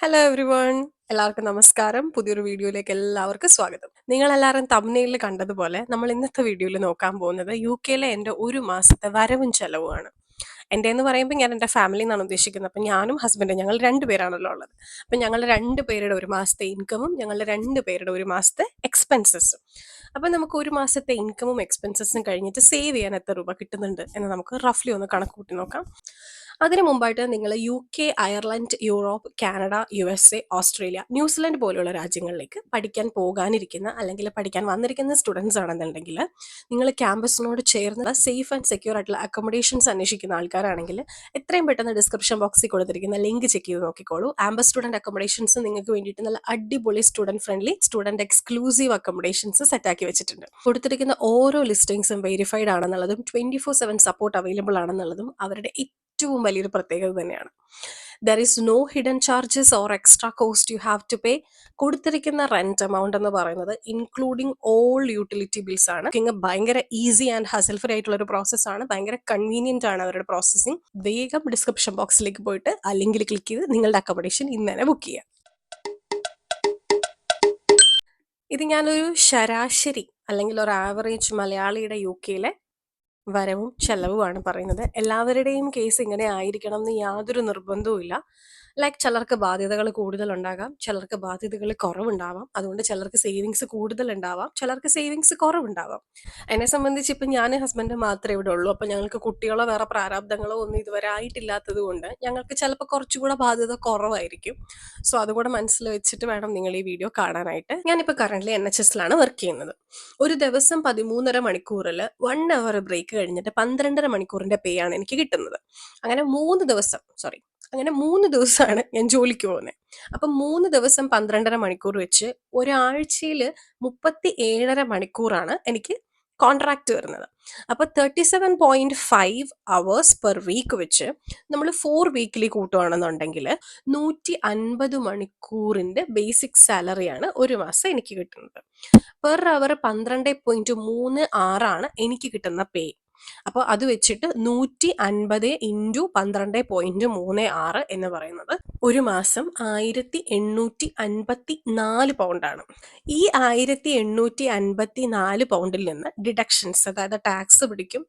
Hello every one, എല്ലാവർക്കും നമസ്കാരം. പുതിയൊരു വീഡിയോയിലേക്ക് എല്ലാവർക്കും സ്വാഗതം. നിങ്ങളെല്ലാവരും തംബ്നെയിലിൽ കണ്ടതുപോലെ നമ്മൾ ഇന്നത്തെ വീഡിയോയിൽ നോക്കാൻ പോകുന്നത് UK-ലെ എൻ്റെ ഒരു മാസത്തെ വരവും ചെലവുമാണ്. എൻ്റെ എന്ന് പറയുമ്പോൾ ഞാൻ എൻ്റെ ഫാമിലി എന്നാണ് ഉദ്ദേശിക്കുന്നത്. അപ്പം ഞാനും ഹസ്ബൻഡും ഞങ്ങൾ രണ്ടുപേരാണല്ലോ ഉള്ളത്. അപ്പം ഞങ്ങൾ രണ്ടുപേരുടെ ഒരു മാസത്തെ ഇൻകമും ഞങ്ങളുടെ രണ്ടുപേരുടെ ഒരു മാസത്തെ എക്സ്പെൻസസും. അപ്പം നമുക്ക് ഒരു മാസത്തെ ഇൻകമും എക്സ്പെൻസസും കഴിഞ്ഞിട്ട് സേവ് ചെയ്യാൻ എത്ര രൂപ കിട്ടുന്നുണ്ട് എന്ന് നമുക്ക് റഫ്ലി ഒന്ന് കണക്ക് കൂട്ടി നോക്കാം. അതിനു മുമ്പായിട്ട് നിങ്ങൾ UK, Ireland, Europe, Canada, USA, Australia, New Zealand പോലുള്ള രാജ്യങ്ങളിലേക്ക് പഠിക്കാൻ പോകാനിരിക്കുന്ന അല്ലെങ്കിൽ പഠിക്കാൻ വന്നിരിക്കുന്ന സ്റ്റുഡൻസ് ആണെന്നുണ്ടെങ്കിൽ നിങ്ങൾ ക്യാമ്പസിനോട് ചേർന്ന് സേഫ് ആൻഡ് സെക്യൂർ ആയിട്ടുള്ള അക്കോമഡേഷൻസ് അന്വേഷിക്കുന്ന ആൾക്കാരാണെങ്കിൽ എത്രയും പെട്ടെന്ന് ഡിസ്ക്രിപ്ഷൻ ബോക്സിൽ കൊടുത്തിരിക്കുന്ന ലിങ്ക് ചെക്ക് ചെയ്ത് നോക്കിക്കോളൂ. ആംബസ് സ്റ്റുഡൻറ് അക്കോമഡേഷൻസ് നിങ്ങൾക്ക് വേണ്ടിയിട്ട് നല്ല അടിപൊളി student friendly student exclusive accommodations സെറ്റാക്കി വെച്ചിട്ടുണ്ട്. കൊടുത്തിരിക്കുന്ന ഓരോ ലിസ്റ്റിംഗ്സും വെരിഫൈഡ് ആണെന്നുള്ളതും 24/7 സപ്പോർട്ട് അവൈലബിൾ ആണെന്നുള്ളതും അവരുടെ ഏറ്റവും വലിയൊരു പ്രത്യേകത തന്നെയാണ്. There is no hidden charges or extra cost you have to pay. കൊടുത്തിരിക്കുന്ന റെന്റ് എമൗണ്ട് എന്ന് പറയുന്നത് ഇൻക്ലൂഡിങ് ഓൾ യൂട്ടിലിറ്റി ബിൽസ് ആണ്. ഭയങ്കര ഈസി ആൻഡ് ഹസൽ ഫ്രീ ആയിട്ടുള്ള ഒരു പ്രോസസ്സാണ്. ഭയങ്കര കൺവീനിയന്റ് ആണ് അവരുടെ പ്രോസസ്സിങ്. വേഗം ഡിസ്ക്രിപ്ഷൻ ബോക്സിലേക്ക് പോയിട്ട് ആ ലിങ്കിൽ ക്ലിക്ക് ചെയ്ത് നിങ്ങളുടെ അക്കോമഡേഷൻ ഇന്ന് തന്നെ ബുക്ക് ചെയ്യാം. ഇത് ഞാനൊരു ശരാശരി അല്ലെങ്കിൽ ഒരു ആവറേജ് മലയാളിയുടെ UK-ലെ വരവും ചെലവുമാണ് പറയുന്നത്. എല്ലാവരുടെയും കേസ് ഇങ്ങനെ ആയിരിക്കണം എന്ന് യാതൊരു നിർബന്ധവും ഇല്ല. ലൈക്ക് ചിലർക്ക് ബാധ്യതകൾ കൂടുതലുണ്ടാകാം, ചിലർക്ക് ബാധ്യതകൾ കുറവുണ്ടാവാം. അതുകൊണ്ട് ചിലർക്ക് സേവിങ്സ് കൂടുതലുണ്ടാവാം, ചിലർക്ക് സേവിങ്സ് കുറവുണ്ടാവാം. എന്നെ സംബന്ധിച്ച് ഇപ്പം ഞാൻ ഹസ്ബൻഡ് മാത്രമേ ഇവിടെ ഉള്ളൂ. അപ്പം ഞങ്ങൾക്ക് കുട്ടികളോ വേറെ പ്രാരാബ്ദങ്ങളോ ഒന്നും ഇതുവരെ ആയിട്ടില്ലാത്തത് കൊണ്ട് ഞങ്ങൾക്ക് ചിലപ്പോൾ കുറച്ചുകൂടെ ബാധ്യത കുറവായിരിക്കും. സോ അതുകൂടെ മനസ്സിൽ വെച്ചിട്ട് വേണം നിങ്ങൾ ഈ വീഡിയോ കാണാനായിട്ട്. ഞാനിപ്പോൾ കറൻ്റ്ലി NHS-ലാണ് വർക്ക് ചെയ്യുന്നത്. ഒരു ദിവസം 13.5 മണിക്കൂറിൽ 1 അവർ ബ്രേക്ക് കഴിഞ്ഞിട്ട് 12.5 മണിക്കൂറിന്റെ പേ ആണ് എനിക്ക് കിട്ടുന്നത്. അങ്ങനെ 3 ദിവസമാണ് ഞാൻ ജോലിക്ക് പോകുന്നത്. അപ്പം 3 ദിവസം 12.5 മണിക്കൂർ വെച്ച് ഒരാഴ്ചയിൽ 37.5 മണിക്കൂറാണ് എനിക്ക് കോൺട്രാക്ട് വരുന്നത്. അപ്പോൾ 37.5 അവേഴ്സ് പെർ വീക്ക് വെച്ച് നമ്മൾ 4 വീക്കിലി കൂട്ടുകയാണെന്നുണ്ടെങ്കിൽ 150 മണിക്കൂറിന്റെ ബേസിക് സാലറിയാണ് ഒരു മാസം എനിക്ക് കിട്ടുന്നത്. പെർ അവർ 12.36 എനിക്ക് കിട്ടുന്ന പേ. അപ്പോൾ അത് വെച്ചിട്ട് 150 ഇൻറ്റു 12.36 എന്ന് പറയുന്നത് ഒരു മാസം 1854 പൗണ്ടാണ്. ഈ 1854 പൗണ്ടിൽ നിന്ന് ഡിഡക്ഷൻസ്, അതായത് ടാക്സ് പിടിക്കും,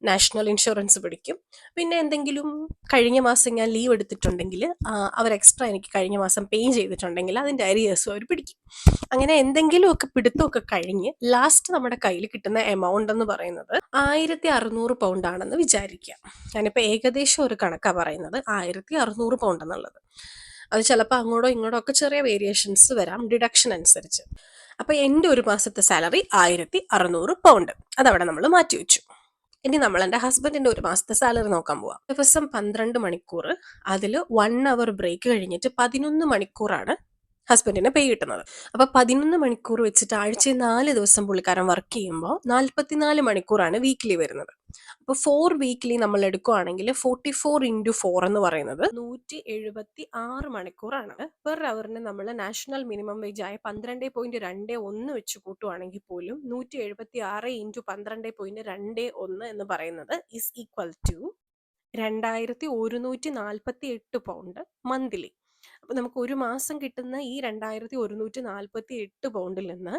നാഷണൽ ഇൻഷുറൻസ് പിടിക്കും, പിന്നെ എന്തെങ്കിലും കഴിഞ്ഞ മാസം ഞാൻ ലീവ് എടുത്തിട്ടുണ്ടെങ്കിൽ അവർ എക്സ്ട്രാ എനിക്ക് കഴിഞ്ഞ മാസം പേ ചെയ്തിട്ടുണ്ടെങ്കിൽ അതിൻ്റെ അരിയേഴ്സും അവർ പിടിക്കും. അങ്ങനെ എന്തെങ്കിലുമൊക്കെ പിടുത്തമൊക്കെ കഴിഞ്ഞ് ലാസ്റ്റ് നമ്മുടെ കയ്യിൽ കിട്ടുന്ന എമൗണ്ട് എന്ന് പറയുന്നത് 1600 പൗണ്ടാണെന്ന് വിചാരിക്കുക. ഞാനിപ്പോൾ ഏകദേശം ഒരു കണക്കാണ് പറയുന്നത്, 1600 പൗണ്ട് എന്നുള്ളത്. അത് ചിലപ്പോൾ അങ്ങോട്ടോ ഇങ്ങോട്ടോ ഒക്കെ ചെറിയ വേരിയേഷൻസ് വരാം ഡിഡക്ഷൻ അനുസരിച്ച്. അപ്പോൾ എൻ്റെ ഒരു മാസത്തെ സാലറി 1600 പൗണ്ട്. അതവിടെ നമ്മൾ മാറ്റി വെച്ചു. ഇനി നമ്മൾ എൻ്റെ ഹസ്ബൻഡിൻ്റെ ഒരു മാസത്തെ സാലറി നോക്കാൻ പോവാം. ദിവസം 12 മണിക്കൂർ, അതിൽ 1 അവർ ബ്രേക്ക് കഴിഞ്ഞിട്ട് 11 മണിക്കൂറാണ് ഹസ്ബൻഡിന് പേ കിട്ടുന്നത്. അപ്പോൾ 11 മണിക്കൂർ വെച്ചിട്ട് ആഴ്ചയിൽ 4 ദിവസം പുള്ളിക്കാരൻ വർക്ക് ചെയ്യുമ്പോൾ 44 മണിക്കൂറാണ് വീക്കിലി വരുന്നത്. അപ്പോൾ 4 വീക്കിലി നമ്മൾ എടുക്കുകയാണെങ്കിൽ 44 ഇൻറ്റു 4 എന്ന് പറയുന്നത് 176 മണിക്കൂറാണ്. പെർ അവറിന് നമ്മൾ നാഷണൽ മിനിമം വേജ് ആയ 12.21 വെച്ച് കൂട്ടുവാണെങ്കിൽ പോലും 176 ഇൻറ്റു 12.21 എന്ന് പറയുന്നത് is equal to 2148 pound monthly. അപ്പോൾ നമുക്ക് ഒരു മാസം കിട്ടുന്ന ഈ 2148 പൗണ്ടിൽ നിന്ന്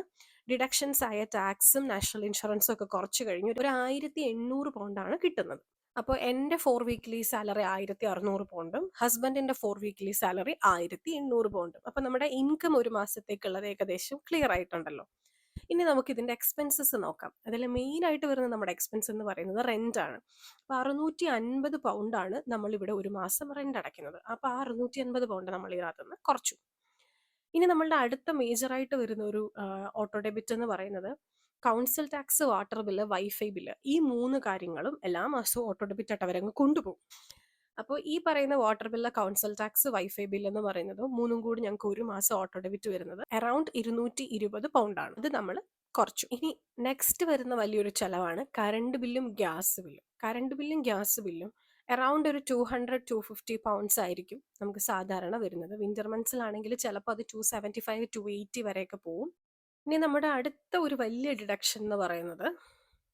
ഡിഡക്ഷൻസ് ആയ ടാക്സും നാഷണൽ ഇൻഷുറൻസും ഒക്കെ കുറച്ച് കഴിഞ്ഞ് ഒരു 1800 പൗണ്ടാണ് കിട്ടുന്നത്. അപ്പോൾ എൻ്റെ 4 വീക്ക്ലി സാലറി 1600 പൗണ്ടും ഹസ്ബൻഡിൻ്റെ 4 വീക്ക്ലി സാലറി 1800 പൗണ്ടും. അപ്പോൾ നമ്മുടെ ഇൻകം ഒരു മാസത്തേക്കുള്ളത് ഏകദേശം ക്ലിയർ ആയിട്ടുണ്ടല്ലോ. ഇനി നമുക്ക് ഇതിൻ്റെ എക്സ്പെൻസസ് നോക്കാം. അതിൽ മെയിനായിട്ട് വരുന്ന നമ്മുടെ എക്സ്പെൻസ് എന്ന് പറയുന്നത് റെൻ്റാണ്. അപ്പോൾ 650 പൗണ്ടാണ് നമ്മളിവിടെ ഒരു മാസം റെൻ്റ് അടയ്ക്കുന്നത്. അപ്പോൾ 650 പൗണ്ട് നമ്മൾ ഇതിനകത്തുനിന്ന് കുറച്ചു. ഇനി നമ്മളുടെ അടുത്ത മേജറായിട്ട് വരുന്ന ഒരു ഓട്ടോ ഡെബിറ്റ് എന്ന് പറയുന്നത് council tax, water bill, wifi bill, ഈ 3 കാര്യങ്ങളും എല്ലാ മാസവും ഓട്ടോ ഡെബിറ്റ് ആയിട്ട് അവരങ്ങ് കൊണ്ടുപോകും. അപ്പോൾ ഈ പറയുന്ന water bill, council tax, wifi bill എന്ന് പറയുന്നത് 3ഉം കൂടി ഞങ്ങൾക്ക് ഒരു മാസം ഓട്ടോ ഡെബിറ്റ് വരുന്നത് അറൗണ്ട് 220 പൗണ്ടാണ്. ഇത് നമ്മൾ കുറച്ചു. ഇനി നെക്സ്റ്റ് വരുന്ന വലിയൊരു ചിലവാണ് കറണ്ട് ബില്ലും ഗ്യാസ് ബില്ലും. കറണ്ട് ബില്ലും ഗ്യാസ് ബില്ലും അറൗണ്ട് ഒരു 200-250 പൗണ്ട്സ് ആയിരിക്കും നമുക്ക് സാധാരണ വരുന്നത്. വിന്റർ മന്ത്സിലാണെങ്കിൽ ചിലപ്പോൾ അത് 275-280 വരെയൊക്കെ പോവും. ഇനി നമ്മുടെ അടുത്ത ഒരു വലിയ ഡിഡക്ഷൻ എന്ന് പറയുന്നത്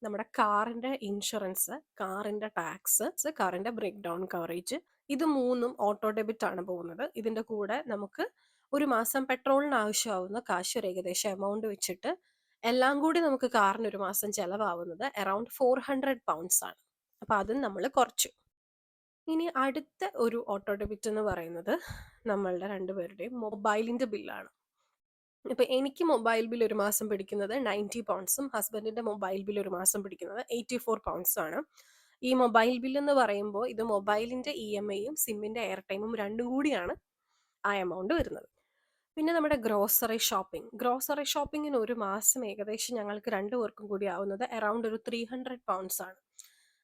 നമ്മുടെ കാറിൻ്റെ ഇൻഷുറൻസ്, കാറിൻ്റെ ടാക്സ്, കാറിൻ്റെ ബ്രേക്ക് ഡൗൺ കവറേജ്, ഇത് 3ഉം ഓട്ടോ ഡെബിറ്റ് ആണ് പോകുന്നത്. ഇതിന്റെ കൂടെ നമുക്ക് ഒരു മാസം പെട്രോളിന് ആവശ്യമാവുന്ന കാശ് ഒരു ഏകദേശം എമൗണ്ട് വെച്ചിട്ട് എല്ലാം കൂടി നമുക്ക് കാറിന് ഒരു മാസം ചെലവാവുന്നത് അറൗണ്ട് 400 പൗണ്ട്സ് ആണ്. അപ്പൊ അതും നമ്മൾ കുറച്ചു. ഇനി അടുത്ത ഒരു ഓട്ടോ ഡെബിറ്റ് എന്ന് പറയുന്നത് നമ്മളുടെ രണ്ടുപേരുടെയും മൊബൈലിന്റെ ബില്ലാണ്. ഇപ്പൊ എനിക്ക് മൊബൈൽ ബിൽ ഒരു മാസം പിടിക്കുന്നത് 90 പൗണ്ട്സും ഹസ്ബൻഡിന്റെ മൊബൈൽ ബിൽ ഒരു മാസം പിടിക്കുന്നത് 84 പൗണ്ട്സും ആണ്. ഈ മൊബൈൽ ബിൽ എന്ന് പറയുമ്പോൾ ഇത് മൊബൈലിന്റെ EMIയും സിമ്മിന്റെ എയർ ടൈമും രണ്ടും കൂടിയാണ് ആ എമൗണ്ട് വരുന്നത്. പിന്നെ നമ്മുടെ ഗ്രോസറി ഷോപ്പിങ്ങിന് ഒരു മാസം ഏകദേശം ഞങ്ങൾക്ക് രണ്ടുപേർക്കും കൂടി ആവുന്നത് അറൗണ്ട് ഒരു 300 പൗണ്ട്സ് ആണ്.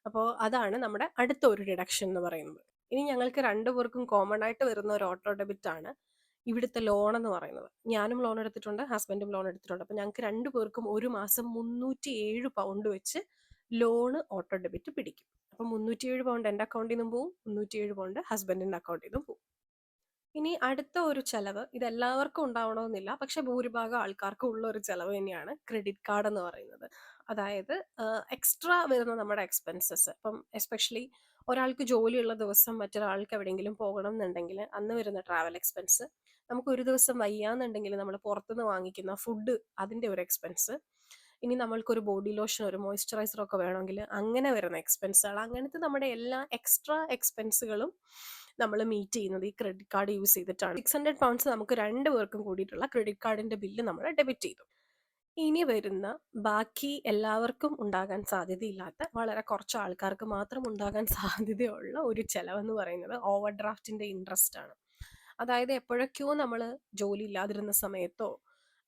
അപ്പോൾ അതാണ് നമ്മുടെ അടുത്ത ഒരു ഡിഡക്ഷൻ എന്ന് പറയുന്നത്. ഇനി ഞങ്ങൾക്ക് രണ്ടുപേർക്കും കോമൺ ആയിട്ട് വരുന്ന ഒരു ഓട്ടോ ഡെബിറ്റ് ആണ് ഇവിടുത്തെ ലോൺ എന്ന് പറയുന്നത്. ഞാനും ലോൺ എടുത്തിട്ടുണ്ട്, ഹസ്ബൻഡും ലോൺ എടുത്തിട്ടുണ്ട്. അപ്പോൾ ഞങ്ങൾക്ക് രണ്ടുപേർക്കും ഒരു മാസം 307 പൗണ്ട് വെച്ച് ലോണ് ഓട്ടോ ഡെബിറ്റ് പിടിക്കും. അപ്പം 307 പൗണ്ട് എൻ്റെ അക്കൗണ്ടിൽ നിന്നും പോവും, 307 പൗണ്ട് ഹസ്ബൻഡിന്റെ അക്കൗണ്ടിൽ നിന്നും പോവും. ഇനി അടുത്ത ഒരു ചെലവ്, ഇത് എല്ലാവർക്കും ഉണ്ടാവണമെന്നില്ല, പക്ഷെ ഭൂരിഭാഗം ആൾക്കാർക്കും ഉള്ള ഒരു ചെലവ് തന്നെയാണ് ക്രെഡിറ്റ് കാർഡ് എന്ന് പറയുന്നത്. അതായത് എക്സ്ട്രാ വരുന്ന നമ്മുടെ എക്സ്പെൻസസ്, ഇപ്പം എസ്പെഷ്യലി ഒരാൾക്ക് ജോലിയുള്ള ദിവസം മറ്റൊരാൾക്ക് എവിടെയെങ്കിലും പോകണം എന്നുണ്ടെങ്കിൽ അന്ന് വരുന്ന ട്രാവൽ എക്സ്പെൻസ്, നമുക്ക് ഒരു ദിവസം വയ്യാന്നുണ്ടെങ്കിൽ നമ്മൾ പുറത്തുനിന്ന് വാങ്ങിക്കുന്ന ഫുഡ്, അതിൻ്റെ ഒരു എക്സ്പെൻസ്, ഇനി നമ്മൾക്കൊരു ബോഡി ലോഷൻ ഒരു മോയ്സ്ചറൈസർ ഒക്കെ വേണമെങ്കിൽ അങ്ങനെ വരുന്ന എക്സ്പെൻസുകൾ, അങ്ങനത്തെ നമ്മുടെ എല്ലാ എക്സ്ട്രാ എക്സ്പെൻസുകളും നമ്മൾ മീറ്റ് ചെയ്യുന്നത് ഈ ക്രെഡിറ്റ് കാർഡ് യൂസ് ചെയ്തിട്ടാണ്. 600 പൗണ്ട്സ് നമുക്ക് രണ്ടുപേർക്കും കൂടിയിട്ടുള്ള ക്രെഡിറ്റ് കാർഡിന്റെ ബില്ല് നമ്മൾ ഡെബിറ്റ് ചെയ്തു. ഇനി വരുന്ന ബാക്കി എല്ലാവർക്കും ഉണ്ടാകാൻ സാധ്യതയില്ലാത്ത വളരെ കുറച്ച് ആൾക്കാർക്ക് മാത്രം ഉണ്ടാകാൻ സാധ്യതയുള്ള ഒരു ചെലവെന്ന് പറയുന്നത് ഓവർ ഡ്രാഫ്റ്റിന്റെ ഇൻട്രസ്റ്റ് ആണ്. അതായത് എപ്പോഴൊക്കെയോ നമ്മൾ ജോലി ഇല്ലാതിരുന്ന സമയത്തോ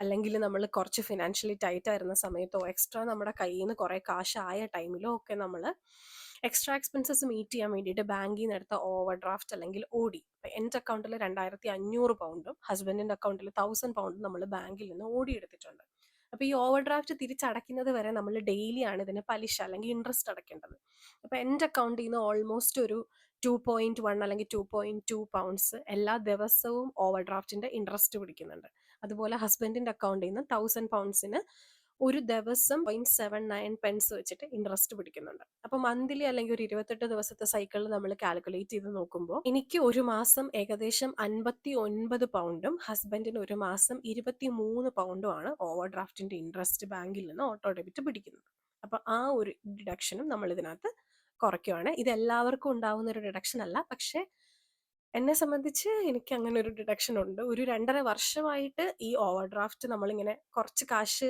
അല്ലെങ്കിൽ നമ്മൾ കുറച്ച് ഫിനാൻഷ്യലി ടൈറ്റ് ആയിരുന്ന സമയത്തോ എക്സ്ട്രാ നമ്മുടെ കയ്യിൽ നിന്ന് കുറേ കാശായ ടൈമിലോ ഒക്കെ നമ്മൾ എക്സ്ട്രാ എക്സ്പെൻസസ് മീറ്റ് ചെയ്യാൻ വേണ്ടിയിട്ട് ബാങ്കിൽ നിന്ന് എടുത്ത ഓവർ ഡ്രാഫ്റ്റ് അല്ലെങ്കിൽ OD, എൻ്റെ അക്കൗണ്ടിൽ 2500 പൗണ്ടും ഹസ്ബൻഡിന്റെ അക്കൗണ്ടിൽ 1000 പൗണ്ടും നമ്മൾ ബാങ്കിൽ നിന്ന് OD എടുത്തിട്ടുണ്ട്. അപ്പൊ ഈ ഓവർ ഡ്രാഫ്റ്റ് തിരിച്ചടയ്ക്കുന്നത് വരെ നമ്മൾ ഡെയിലി ആണ് ഇതിന് പലിശ അല്ലെങ്കിൽ ഇൻട്രസ്റ്റ് അടയ്ക്കേണ്ടത്. അപ്പൊ എൻ്റെ അക്കൗണ്ടിൽ നിന്ന് ഓൾമോസ്റ്റ് ഒരു 2.1 അല്ലെങ്കിൽ 2.2 പൗണ്ട്സ് എല്ലാ ദിവസവും ഓവർ ഡ്രാഫ്റ്റിന്റെ ഇൻട്രസ്റ്റ് പിടിക്കുന്നുണ്ട്. അതുപോലെ ഹസ്ബൻഡിന്റെ അക്കൗണ്ടിൽ നിന്ന് 1000 പൗണ്ട്സിന് ഒരു ദിവസം 0.79 വെച്ചിട്ട് ഇൻട്രസ്റ്റ് പിടിക്കുന്നുണ്ട്. അപ്പൊ മന്ത്ലി അല്ലെങ്കിൽ ഒരു 28 ദിവസത്തെ സൈക്കിളിൽ നമ്മൾ കാൽക്കുലേറ്റ് ചെയ്ത് നോക്കുമ്പോൾ എനിക്ക് ഒരു മാസം ഏകദേശം 59 പൗണ്ടും ഹസ്ബൻഡിന് ഒരു മാസം 23 പൗണ്ടും ആണ് ഓവർ ഡ്രാഫ്റ്റിന്റെ ഇൻട്രസ്റ്റ് ബാങ്കിൽ നിന്ന് ഓട്ടോ ഡെബിറ്റ് പിടിക്കുന്നത്. അപ്പൊ ആ ഒരു ഡിഡക്ഷനും നമ്മൾ ഇതിനകത്ത് കുറയ്ക്കുവാണ്. ഇത് എല്ലാവർക്കും ഉണ്ടാവുന്ന ഒരു ഡിഡക്ഷൻ അല്ല, പക്ഷെ എന്നെ സംബന്ധിച്ച് എനിക്ക് അങ്ങനെ ഒരു ഡിഡക്ഷൻ ഉണ്ട്. ഒരു 2.5 വർഷമായിട്ട് ഈ ഓവർ ഡ്രാഫ്റ്റ് നമ്മളിങ്ങനെ കുറച്ച് കാശ്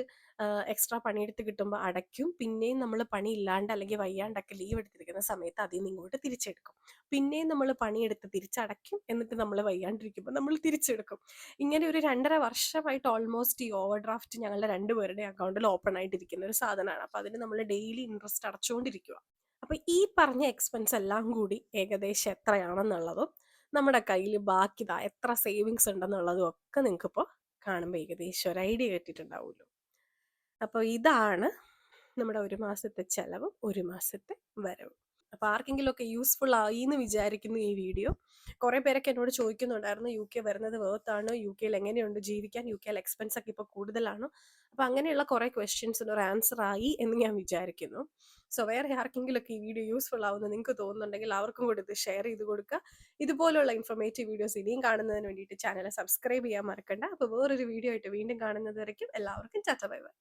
എക്സ്ട്രാ പണിയെടുത്ത് കിട്ടുമ്പോൾ അടയ്ക്കും, പിന്നെയും നമ്മൾ പണി ഇല്ലാണ്ട് അല്ലെങ്കിൽ വയ്യാണ്ടൊക്കെ ലീവ് എടുത്തിരിക്കുന്ന സമയത്ത് അതിൽ നിന്ന് ഇങ്ങോട്ട് തിരിച്ചെടുക്കും, പിന്നെയും നമ്മൾ പണിയെടുത്ത് തിരിച്ചടയ്ക്കും, എന്നിട്ട് നമ്മൾ വയ്യാണ്ടിരിക്കുമ്പോൾ നമ്മൾ തിരിച്ചെടുക്കും. ഇങ്ങനെ ഒരു 2.5 വർഷമായിട്ട് ഓൾമോസ്റ്റ് ഈ ഓവർ ഡ്രാഫ്റ്റ് ഞങ്ങളുടെ രണ്ടുപേരുടെ അക്കൗണ്ടിൽ ഓപ്പൺ ആയിട്ടിരിക്കുന്ന ഒരു സാധനമാണ്. അപ്പോൾ അതിന് നമ്മൾ ഡെയിലി ഇൻട്രസ്റ്റ് അടച്ചുകൊണ്ടിരിക്കുക. അപ്പോൾ ഈ പറഞ്ഞ എക്സ്പെൻസ് എല്ലാം കൂടി ഏകദേശം എത്രയാണെന്നുള്ളതും നമ്മുടെ കയ്യിൽ ബാക്കി എത്ര സേവിങ്സ് ഉണ്ടെന്നുള്ളതും ഒക്കെ നിങ്ങൾക്ക് ഇപ്പോൾ കാണുമ്പോൾ ഏകദേശം ഒരു ഐഡിയ കിട്ടിയിട്ടുണ്ടാവുമല്ലോ. അപ്പോൾ ഇതാണ് നമ്മുടെ ഒരു മാസത്തെ ചെലവും ഒരു മാസത്തെ വരവും. അപ്പോൾ ആർക്കെങ്കിലും ഒക്കെ യൂസ്ഫുൾ ആയി എന്ന് വിചാരിക്കുന്നു ഈ വീഡിയോ. കുറേ പേരൊക്കെ എന്നോട് ചോദിക്കുന്നുണ്ടായിരുന്നു UK വരുന്നത് വേർത്താണ്, UK എങ്ങനെയുണ്ട് ജീവിക്കാൻ, UK എക്സ്പെൻസ് ഒക്കെ ഇപ്പോൾ കൂടുതലാണോ. അപ്പോൾ അങ്ങനെയുള്ള കുറേ ക്വസ്റ്റ്യൻസിന് ഒരു ആൻസർ ആയി എന്ന് ഞാൻ വിചാരിക്കുന്നു. സോ വേറെ ആർക്കെങ്കിലും ഒക്കെ ഈ വീഡിയോ യൂസ്ഫുൾ ആവുമെന്ന് നിങ്ങൾക്ക് തോന്നുന്നുണ്ടെങ്കിൽ അവർക്കും കൂടി ഇത് ഷെയർ ചെയ്ത് കൊടുക്കുക. ഇതുപോലുള്ള ഇൻഫോർമേറ്റീവ് വീഡിയോസ് ഇനിയും കാണുന്നതിന് വേണ്ടിയിട്ട് ചാനൽ സബ്സ്ക്രൈബ് ചെയ്യാൻ മറക്കണ്ട. അപ്പോൾ വേറൊരു വീഡിയോ ആയിട്ട് വീണ്ടും കാണുന്നത് വരയ്ക്കും എല്ലാവർക്കും ടാറ്റാ ബൈ ബൈ.